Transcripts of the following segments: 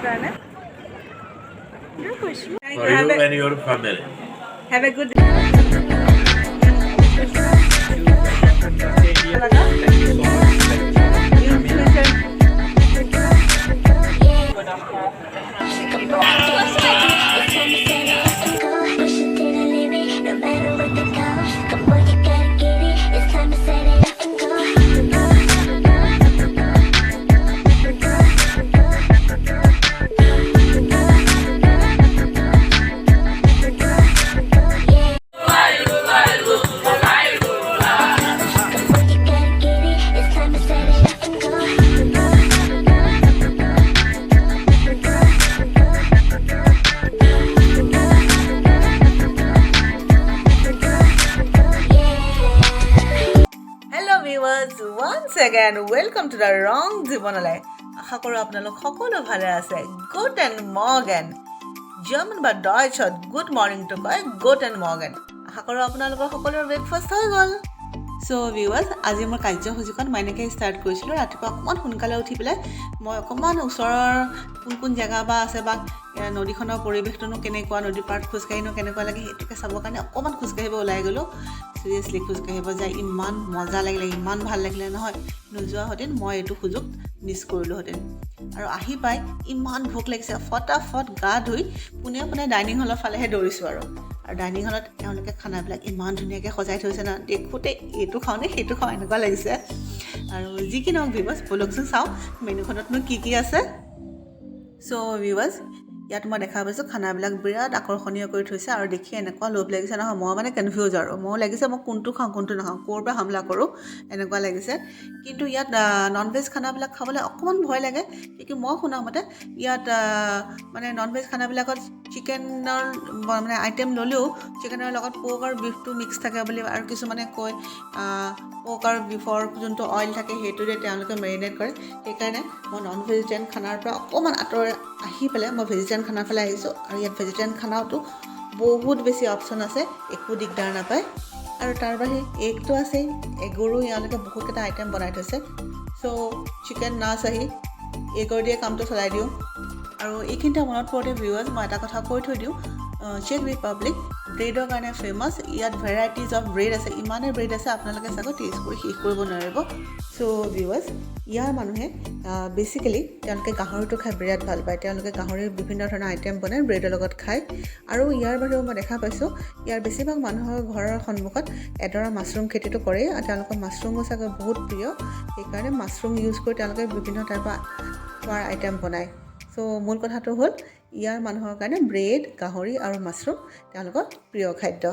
কাৰণে কৈছোঁ For you and your family. Have a good once again welcome to the wrong জীৱনলৈ আশা কৰোঁ আপোনালোক সকলো ভালে আছে গুটেন মৰ্গেন জাৰ্মান বা ডয়চত গুড মৰ্ণিংটো কয় গুটেন মৰ্গেন আশা কৰোঁ আপোনালোকৰ সকলোৰে ব্ৰেকফাষ্ট হৈ গ'ল চ' ভিউৱাৰ্ছ আজি মোৰ কাৰ্যসূচীখন মই এনেকৈ ষ্টাৰ্ট কৰিছিলোঁ ৰাতিপুৱা অকণমান সোনকালে উঠি পেলাই মই অকণমান ওচৰৰ কোন জেগা বা আছে বা নদীখনৰ পৰিৱেশটোনো কেনেকুৱা নদীৰ পাৰত খোজকাঢ়িনো কেনেকুৱা লাগে সেইটোকে চাবৰ কাৰণে অকণমান খোজকাঢ়িব ওলাই গ'লোঁ চিৰিয়াছলি খোজকাঢ়িব যায় ইমান মজা লাগিলে ইমান ভাল লাগিলে নহয় নোযোৱাহেঁতেন মই এইটো সুযোগ মিছ কৰিলোঁহেঁতেন আৰু আহি পাই ইমান ভোক লাগিছে ফটাফট গা ধুই পোনে ডাইনিং হলৰ ফালেহে দৌৰিছোঁ আৰু ডাইনিং হলত তেওঁলোকে খানাবিলাক ইমান ধুনীয়াকৈ সজাই থৈছে ন দেখোঁতে এইটো খাওঁ নে সেইটো খাওঁ এনেকুৱা লাগিছে আৰু যি কি নহওক ভিউৱাৰ্ছ ব'লকচোন চাওঁ মেনুখনতনো কি কি আছে চ' ভিউৱাৰ্ছ ইয়াত মই দেখা পাইছোঁ খানাবিলাক বিৰাট আকৰ্ষণীয় কৰি থৈছে আৰু দেখি এনেকুৱা লোভ লাগিছে নহয় মই মানে কনফিউজ আৰু মোৰ লাগিছে মই কোনটো খাওঁ কোনটো নাখাওঁ ক'ৰ পৰা হামলা কৰোঁ এনেকুৱা লাগিছে কিন্তু ইয়াত নন ভেজ খানাবিলাক খাবলৈ অকণমান ভয় লাগে কিন্তু মই শুনামতে ইয়াত মানে নন ভেজ খানাবিলাকত চিকেনৰ মানে আইটেম ল'লেও চিকেনৰ লগত পৰ্ক আৰু বিফটো মিক্স থাকে বুলি আৰু কিছুমানে কয় পৰ্ক আৰু বিফৰ যোনটো অইল থাকে সেইটোৰে তেওঁলোকে মেৰিনেট কৰে সেইকাৰণে মই নন ভেজিটেৰিয়ান খানাৰ পৰা অকণমান আঁতৰাই আহি পেলাই মই ভেজিটেৰিয়ান খানাৰ ফালে আহিছোঁ আৰু ইয়াত ভেজিটেৰিয়ান খানাতো বহুত বেছি অপশ্যন আছে একো দিগদাৰ নাপায় আৰু তাৰ বাহিৰে এগটো আছেই এগৰো তেওঁলোকে বহুতকেইটা আইটেম বনাই থৈছে চ' চিকেন নাচ আহি এগৰ দিয়ে কামটো চলাই দিওঁ আৰু এইখিনিতে মনত পৰোঁতে ভিউৱাৰ্ছ মই এটা কথা কৈ থৈ দিওঁ চেক ৰিপাব্লিক ব্ৰেডৰ কাৰণে ফেমাছ ইয়াত ভেৰাইটিজ অফ ব্ৰেড আছে ইমানেই ব্ৰেড আছে আপোনালোকে চাগৈ টেষ্ট কৰি শেষ কৰিব নোৱাৰিব চ' ভিউৱাৰ্ছ ইয়াৰ মানুহে বেচিকেলি তেওঁলোকে গাহৰিটো খাই বিৰাট ভাল পায় তেওঁলোকে গাহৰিৰ বিভিন্ন ধৰণৰ আইটেম বনাই ব্ৰেডৰ লগত খায় আৰু ইয়াৰ বাহিৰেও মই দেখা পাইছোঁ ইয়াৰ বেছিভাগ মানুহৰ ঘৰৰ সন্মুখত এডৰা মাছৰুম খেতিটো কৰেই আৰু তেওঁলোকৰ মাছৰুমো চাগৈ বহুত প্ৰিয় সেইকাৰণে মাছৰুম ইউজ কৰি তেওঁলোকে বিভিন্ন টাইপৰ খোৱাৰ আইটেম বনায় চ' মূল কথাটো হ'ল ইয়াৰ মানুহৰ কাৰণে ব্ৰেড গাহৰি আৰু মাছৰুম তেওঁলোকৰ প্ৰিয় খাদ্য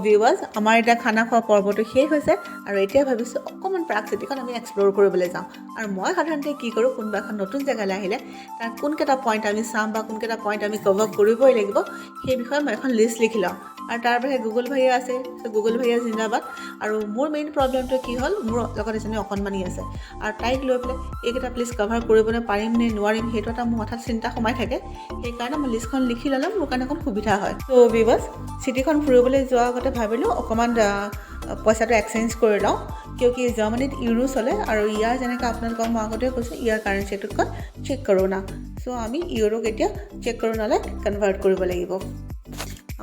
ভিউৱাৰ্ছ আমাৰ এতিয়া খানা খোৱা পৰ্বটো শেষ হৈছে আৰু এতিয়া ভাবিছোঁ অকণমান প্ৰাগ চিটিখন আমি এক্সপ্ল'ৰ কৰিবলৈ যাওঁ আৰু মই সাধাৰণতে কি কৰোঁ কোনোবা এখন নতুন জেগালৈ আহিলে তাৰ কোনকেইটা পইণ্ট আমি চাম বা কোনকেইটা পইণ্ট আমি কভাৰ কৰিবই লাগিব সেই বিষয়ে মই এখন লিষ্ট লিখি লওঁ আৰু তাৰ বাহিৰে গুগল ভাইয়া আছে গুগল ভাইয়া জিন্দাবাদ আৰু মোৰ মেইন প্ৰব্লেমটো কি হ'ল মোৰ লগত এজনী অকণমানি আছে আৰু তাইক লৈ পেলাই এইকেইটা প্লিজ কভাৰ কৰিবলৈ পাৰিম নে নোৱাৰিম সেইটো এটা মোৰ মাথাত চিন্তা সোমাই থাকে সেইকাৰণে মই লিষ্টখন লিখি ল'লে মোৰ কাৰণে অকণ সুবিধা হয় ত' ভিউৱাৰ্ছ চিটিখন ফুৰিবলৈ যোৱাৰ আগতে ভাবিলোঁ অকণমান পইচাটো এক্সচেঞ্জ কৰি লওঁ কিয় কি জাৰ্মানীত ইউৰো চলে আৰু ইয়াৰ যেনেকৈ আপোনালোকক মই আগতে কৈছোঁ ইয়াৰ কাৰেঞ্চিটোতকৈ চেক কৰোণা চ' আমি ইউৰোক এতিয়া চেক কৰোণালৈ কনভাৰ্ট কৰিব লাগিব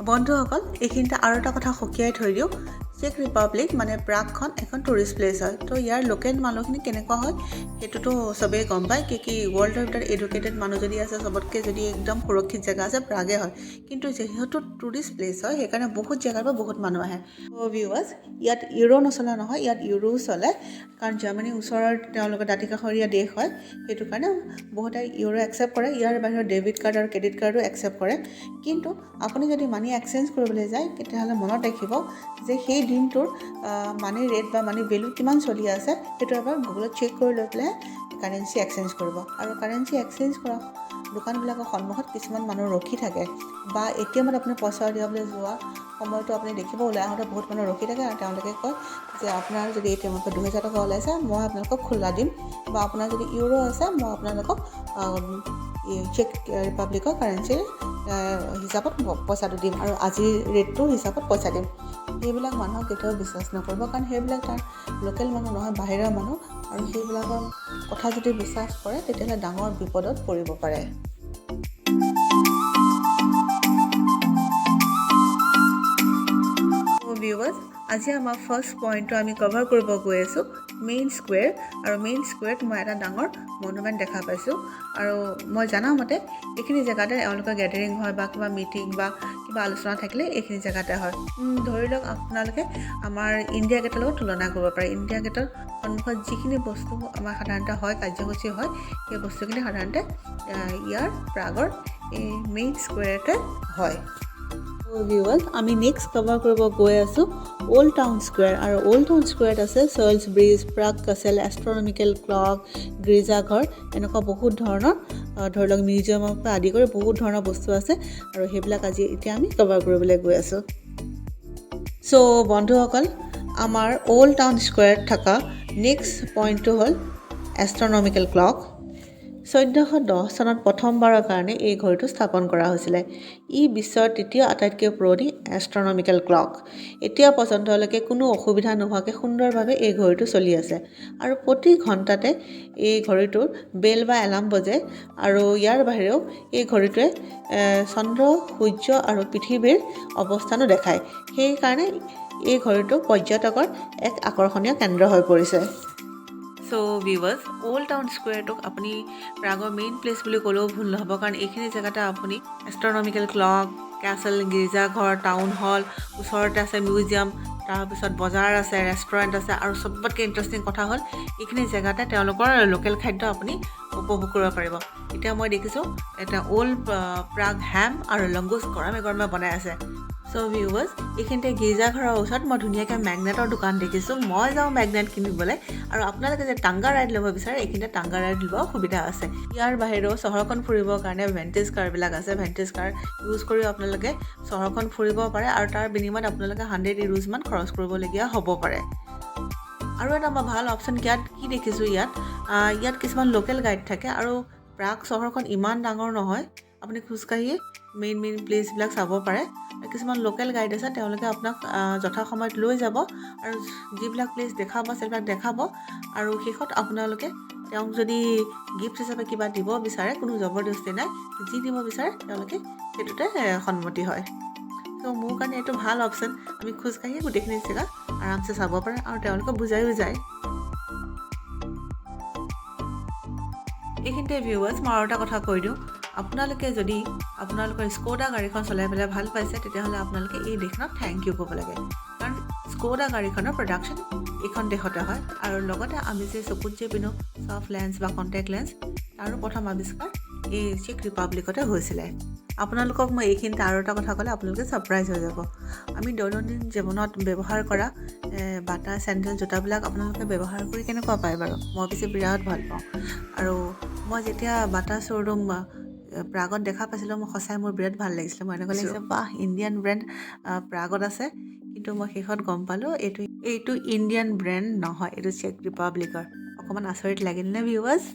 বন্ধুসকল এইখিনিতে আৰু এটা কথা সকীয়াই থৈ দিওঁ চেক ৰিপাব্লিক মানে প্ৰাগখন এখন টুৰিষ্ট প্লেচ হয় তো ইয়াৰ লোকেল মানুহখিনি কেনেকুৱা হয় সেইটোতো চবেই গম পায় কি ৱৰ্ল্ডৰ ভিতৰত এডুকেটেড মানুহ যদি আছে চবতকৈ যদি একদম সুৰক্ষিত জেগা আছে প্ৰাগে হয় কিন্তু যিহেতু টুৰিষ্ট প্লেচ হয় সেইকাৰণে বহুত জেগাৰ পৰা বহুত মানুহ আহে ভিউৱাৰ্ছ ইয়াত ইউৰো নচলা নহয় ইয়াত ইউৰো চলে কাৰণ জাৰ্মানীৰ ওচৰৰ তেওঁলোকৰ দাঁতিকাষৰীয়া দেশ হয় সেইটো কাৰণে বহুতে ইউৰো একচেপ্ট কৰে ইয়াৰ বাহিৰত ডেবিট কাৰ্ড আৰু ক্ৰেডিট কাৰ্ডো একচেপ্ট কৰে কিন্তু আপুনি যদি মানি এক্সচেঞ্জ কৰিবলৈ যায় তেতিয়াহ'লে মনত ৰাখিব যে সেই দিনটোৰ মানি ৰেট বা মানি ভেলু কিমান চলি আছে সেইটো এবাৰ গুগলত চেক কৰি লৈ পেলাই কাৰেঞ্চি এক্সচেঞ্জ কৰিব আৰু কাৰেঞ্চি এক্সচেঞ্জ কৰা দোকানবিলাকৰ সন্মুখত কিছুমান মানুহ ৰখি থাকে বা এটিএমত আপুনি পইচা উলিয়াবলৈ যোৱা সময়টো আপুনি দেখিব ওলাই আহোঁতে বহুত মানুহ ৰখি থাকে আৰু তেওঁলোকে কয় যে আপোনাৰ যদি এটিএমৰ পৰা 2000 টকা ওলাইছে মই আপোনালোকক খোলা দিম বা আপোনাৰ যদি ইউৰো আছে মই আপোনালোকক চেক ৰিপাব্লিকৰ কাৰেঞ্চিৰ হিচাপত পইচাটো দিম আৰু আজিৰ ৰেটটোৰ হিচাপত পইচা দিম। সেইবিলাক মানুহক কেতিয়াও বিশ্বাস নকৰিব, কাৰণ সেইবিলাক তাৰ লোকেল মানুহ নহয়, বাহিৰৰ মানুহ, আৰু সেইবিলাকৰ কথা যদি বিশ্বাস কৰে তেতিয়াহ'লে ডাঙৰ বিপদত পৰিব পাৰে। ভিউৱাৰ্ছ, আজি আমাৰ ফাৰ্ষ্ট পইণ্টটো আমি কভাৰ কৰিব গৈ আছোঁ মেইন স্কুৱেৰ, আৰু মেইন স্কুৱেৰত মই এটা ডাঙৰ মনুমেণ্ট দেখা পাইছোঁ, আৰু মই জনা মতে এইখিনি জেগাতে এওঁলোকৰ গেডাৰিং হয় বা কিবা মিটিং বা কিবা আলোচনা থাকিলে এইখিনি জেগাতে হয়। ধৰি লওক আপোনালোকে আমাৰ ইণ্ডিয়া গেটৰ লগত তুলনা কৰিব পাৰে। ইণ্ডিয়া গেটৰ সন্মুখত যিখিনি বস্তু আমাৰ সাধাৰণতে হয়, কাৰ্যসূচী হয়, সেই বস্তুখিনি সাধাৰণতে ইয়াৰ প্ৰাগৰ এই মেইন স্কুৱেৰতে হয়। ভিউৱাৰ্ছ, আমি নেক্সট কভাৰ কৰিব গৈ আছোঁ অল্ড টাউন স্কুৱেৰ, আৰু অল্ড টাউন স্কুৱেৰত আছে Charles Bridge, Prague Castle, Astronomical Clock, গীৰ্জাঘৰ, এনেকুৱা বহুত ধৰণৰ ধৰি লওক মিউজিয়ামৰ পৰা আদি কৰি বহুত ধৰণৰ বস্তু আছে, আৰু সেইবিলাক এতিয়া আমি কভাৰ কৰিবলৈ গৈ আছোঁ। চ' বন্ধুসকল, আমাৰ অল্ড টাউন স্কুৱেৰত থকা নেক্সট পইণ্টটো হ'ল এষ্ট্ৰনমিকেল ক্লক। 1410 চনত প্ৰথমবাৰৰ কাৰণে এই ঘড়ীটো স্থাপন কৰা হৈছিলে। ই বিশ্বৰ তৃতীয় আটাইতকৈ পুৰণি এষ্ট্ৰনমিকেল ক্লক। এতিয়া পৰ্যন্তলৈকে কোনো অসুবিধা নোহোৱাকৈ সুন্দৰভাৱে এই ঘড়ীটো চলি আছে, আৰু প্ৰতি ঘণ্টাতে এই ঘড়ীটোৰ বেল বা এলাৰ্ম বজে, আৰু ইয়াৰ বাহিৰেও এই ঘড়ীটোৱে চন্দ্ৰ, সূৰ্য আৰু পৃথিৱীৰ অৱস্থানো দেখায়। সেইকাৰণে এই ঘড়ীটো পৰ্যটকৰ এক আকৰ্ষণীয় কেন্দ্ৰ হৈ পৰিছে। চ' ভিউৱাৰ্ছ, অল্ড টাউন স্কুৱেৰটোক আপুনি প্ৰাগৰ মেইন প্লেচ বুলি ক'লেও ভুল নহ'ব, কাৰণ এইখিনি জেগাতে আপুনি এষ্ট্ৰনমিকেল ক্লক, কেচল, গীৰ্জাঘৰ, টাউন হল, ওচৰতে আছে মিউজিয়াম, তাৰপিছত বজাৰ আছে, ৰেষ্টুৰেণ্ট আছে, আৰু চবতকৈ ইণ্টাৰেষ্টিং কথা হ'ল এইখিনি জেগাতে তেওঁলোকৰ লোকেল খাদ্য আপুনি উপভোগ কৰিব পাৰিব। এতিয়া মই দেখিছোঁ এটা অল্ড প্ৰাগ হেম আৰু লংগুছ গৰমে গৰমে বনাই আছে। চ' ভিউৱাৰ্ছ, এইখিনিতে গীৰ্জাঘৰৰ ওচৰত মই ধুনীয়াকৈ মেগনেটৰ দোকান দেখিছোঁ। মই যাওঁ মেগনেট কিনিবলৈ, আৰু আপোনালোকে যে টাংগা ৰাইড ল'ব বিচাৰে এইখিনিতে টাংগা ৰাইড ল'ব সুবিধা আছে। ইয়াৰ বাহিৰেও চহৰখন ফুৰিবৰ কাৰণে ভেণ্টেজ কাৰবিলাক আছে। ভেণ্টেজ কাৰ ইউজ কৰিও আপোনালোকে চহৰখন ফুৰিব পাৰে, আৰু তাৰ বিনিময়ত আপোনালোকে 100 ইউৰোজমান খৰচ কৰিবলগীয়া হ'ব পাৰে। আৰু এটা মই ভাল অপশ্যন ইয়াত কি দেখিছোঁ, ইয়াত কিছুমান লোকেল গাইড থাকে, আৰু প্ৰাগ চহৰখন ইমান ডাঙৰ নহয়, আপুনি খোজকাঢ়িয়ে মেইন প্লেচবিলাক চাব পাৰে। কিছুমান লোকেল গাইড আছে, তেওঁলোকে আপোনাক যথাসময়ত লৈ যাব, আৰু যিবিলাক প্লেচ দেখাব সেইবিলাক দেখাব, আৰু শেষত আপোনালোকে তেওঁক যদি গিফ্ট হিচাপে কিবা দিব বিচাৰে, কোনো জবৰদস্তি নাই, যি দিব বিচাৰে তেওঁলোকে সেইটোতে সন্মতি হয়। ত' মোৰ কাৰণে এইটো ভাল অপশ্যন। আমি খোজকাঢ়িয়ে গোটেইখিনি জেগা আৰামছে চাব পাৰে, আৰু তেওঁলোকে বুজাইও যায়। এইখিনিতে ভিউৱাৰ্ছ, মই আৰু এটা কথা কৈ দিওঁ, আপোনালোকে যদি আপোনালোকৰ স্কোডা গাড়ীখন চলাই পেলাই ভাল পাইছে, তেতিয়াহ'লে আপোনালোকে এই দেশখনক থেংক ইউ ক'ব লাগে, কাৰণ স্কোডা গাড়ীখনৰ প্ৰডাকশ্যন এইখন দেশতে হয়, আৰু লগতে আমি যে চকুত যে পিন্ধো চফ্ট লেন্স বা কণ্টেক্ট লেন্স, তাৰো প্ৰথম আৱিষ্কাৰ এই চেক ৰিপাব্লিকতে হৈছিলে। আপোনালোকক মই এইখিনিতে আৰু এটা কথা ক'লে আপোনালোকে ছাৰপ্ৰাইজ হৈ যাব। আমি দৈনন্দিন জীৱনত ব্যৱহাৰ কৰা বাটা, চেণ্ডেল, জোতাবিলাক আপোনালোকে ব্যৱহাৰ কৰি কেনেকুৱা পায় বাৰু? মই পিছে বিৰাট ভাল পাওঁ, আৰু মই যেতিয়া বাটা শ্ব'ৰুম প্ৰাগত দেখা পাইছিলোঁ, মই সঁচাই মোৰ বিৰাট ভাল লাগিছিলে। মই এনেকুৱা লাগিছে, বাহ, ইণ্ডিয়ান ব্ৰেণ্ড প্ৰাগত আছে, কিন্তু মই শেষত গম পালোঁ এইটো ইণ্ডিয়ান ব্ৰেণ্ড নহয়, এইটো চেক ৰিপাব্লিকৰ। অকণমান আচৰিত লাগিল নে ভিউৱাৰ্ছ?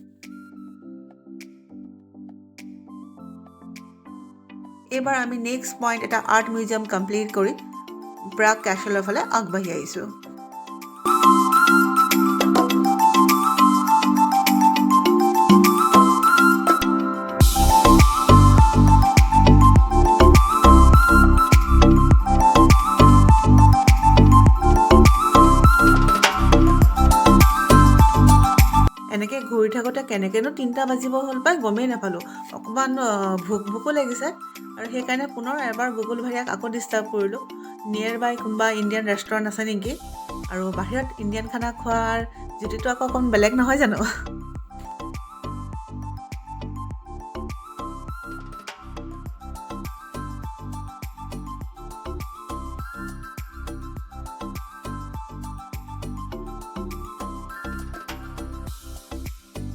এইবাৰ আমি নেক্সট পইণ্ট এটা আৰ্ট মিউজিয়াম কমপ্লিট কৰি প্ৰাগ কেচলৰ ফালে আগবাঢ়ি আহিছোঁ। এনেকৈ ঘূৰি থাকোঁতে কেনেকৈনো 3টা বাজিব হ'ল পাই গমেই নাপালোঁ। অকণমান ভোকো লাগিছে, আৰু সেইকাৰণে পুনৰ এবাৰ গুগল ভাইয়াক আকৌ ডিষ্টাৰ্ব কৰিলোঁ, নিয়েৰ বাই কোনোবা ইণ্ডিয়ান ৰেষ্টুৰেণ্ট আছে নেকি। আৰু বাহিৰত ইণ্ডিয়ান খানা খোৱাৰ জুতিটো আকৌ অকণ বেলেগ নহয় জানো?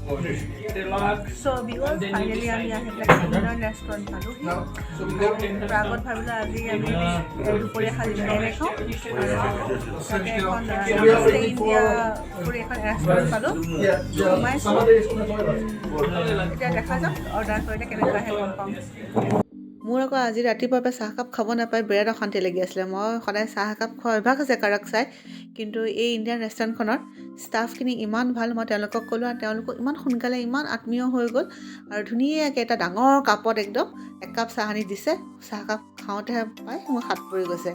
relax. So viewers, finally আমি আহি পেলাই ইণ্ডিয়ান ৰেষ্টুৰেণ্ট পালোহি। প্ৰাগত ভাবিলোঁ আজি আমি দুপৰীয়া সাজি খাই খাওঁ। তাতে এখন ইণ্ডিয়া ফুৰি এখন ৰেষ্টুৰেণ্ট পালোঁ। সোমাইছোঁ। এতিয়া দেখা যাওক অৰ্ডাৰ কৰিলে কেনেকুৱা আহে গম পাম। মোৰ আকৌ আজি ৰাতিপুৱাৰ পৰা চাহকাপ খাব নাপায় বিৰাট অশান্তি লাগি আছিলে। মই সদায় চাহ একাপ খোৱা অভ্যাস আছে কাৰক চাই, কিন্তু এই ইণ্ডিয়ান ৰেষ্টুৰেণ্টখনৰ ষ্টাফখিনি ইমান ভাল। মই তেওঁলোকক ক'লোঁ আৰু তেওঁলোকো ইমান সোনকালে ইমান আত্মীয় হৈ গ'ল আৰু ধুনীয়াকৈ এটা ডাঙৰ কাপত একদম একাপ চাহ আনি দিছে। চাহকাপ খাওঁতেহে পাই মোৰ হাত পৰি গৈছে।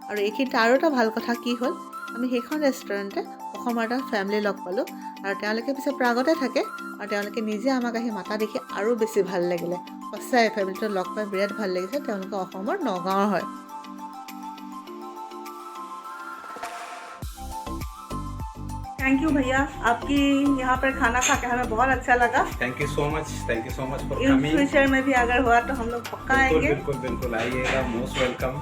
আৰু এইখিনিতে আৰু এটা ভাল কথা কি হ'ল, আমি সেইখন ৰেষ্টুৰেণ্টে অসমৰ এটা ফেমিলি লগ পালোঁ আৰু তেওঁলোকে পিছে প্ৰাগতে থাকে আৰু তেওঁলোকে নিজে আমাক আহি মাতা দেখি আৰু বেছি ভাল লাগিলে। সঁচাই ফেমিলিটো লগ পাই বিৰাট ভাল লাগিছে। তেওঁলোকে অসমৰ নগাঁৱৰ হয়। थैंक यू भैया, आपकी यहाँ पर खाना खा के हमें बहुत अच्छा लगा। Thank you so much for in coming. Future में भी अगर हुआ तो हम लोग पक्का आएंगे। बिल्कुल आइएगा, most welcome.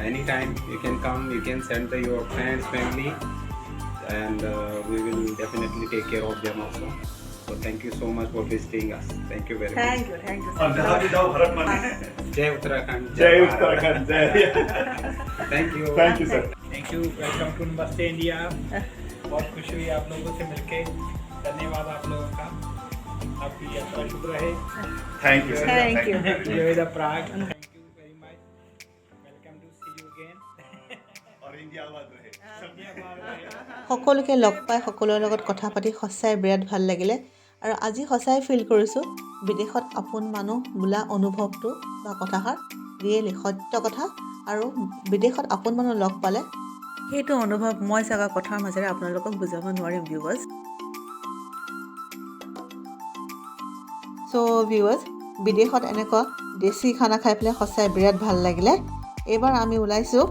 Any time you can come, you can send your friends family and we will definitely take care of them also. So thank you so much for visiting us. Thank you very much. Thank you जय उत्तराखंड। जय उत्तराखंड, जय। Thank you sir. Thank you, welcome to Namaste India. बहुत खुशी हुई आप लोगों से मिलके। धन्यवाद आप लोगों का, आपकी यात्रा शुभ रहे। Thank you sir. Thank you. Enjoy the Prague. Thank you very much. Welcome to see you again. और इंडिया आबाद रहे। সকলোকে লগ পাই সকলোৰে লগত কথা পাতি সঁচাই বিৰাট ভাল লাগিলে। আৰু আজি সঁচাই ফিল কৰিছোঁ বিদেশত আপোন মানুহ বোলা অনুভৱটো বা কথাষাৰ ৰিয়েলি সত্য কথা। আৰু বিদেশত আপোন মানুহ লগ পালে সেইটো অনুভৱ মই চাগা কথাৰ মাজেৰে আপোনালোকক বুজাব নোৱাৰিম ভিউৱাৰ্ছ। চ' ভিউৱাৰ্ছ, বিদেশত এনেকুৱা দেশী খানা খাই পেলাই সঁচাই বিৰাট ভাল লাগিলে। এইবাৰ আমি ওলাইছোঁ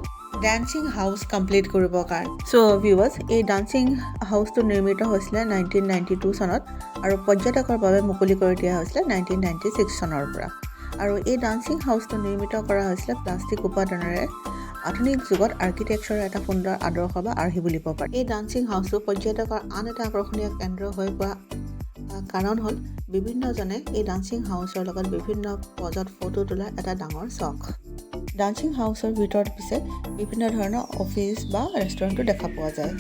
ডান্সিং হাউচ কমপ্লিট কৰিবৰ কাৰণে। চ' ভিউৱাৰ্ছ, এই ডান্সিং হাউচটো নিৰ্মিত হৈছিলে 1992 চনত আৰু পৰ্যটকৰ বাবে মুকলি কৰি দিয়া হৈছিলে 1996 চনৰ পৰা। আৰু এই ডান্সিং হাউচটো নিৰ্মিত কৰা হৈছিলে প্লাষ্টিক উপাদানেৰে। আধুনিক যুগত আৰ্কিটেক্সাৰৰ এটা সুন্দৰ আদৰ্শ বা আৰ্হি বুলিব পাৰি। এই ডান্সিং হাউচটো পৰ্যটকৰ আন এটা আকৰ্ষণীয় কেন্দ্ৰ হৈ পৰা কাৰণ হ'ল বিভিন্নজনে এই ডান্সিং হাউচৰ লগত বিভিন্ন পজত ফটো তোলাৰ এটা ডাঙৰ চখ। ডান্সিং হাউচৰ ভিতৰত পিছে বিভিন্ন ধৰণৰ অফিচ বা ৰেষ্টুৰেণ্টো দেখা পোৱা যায়।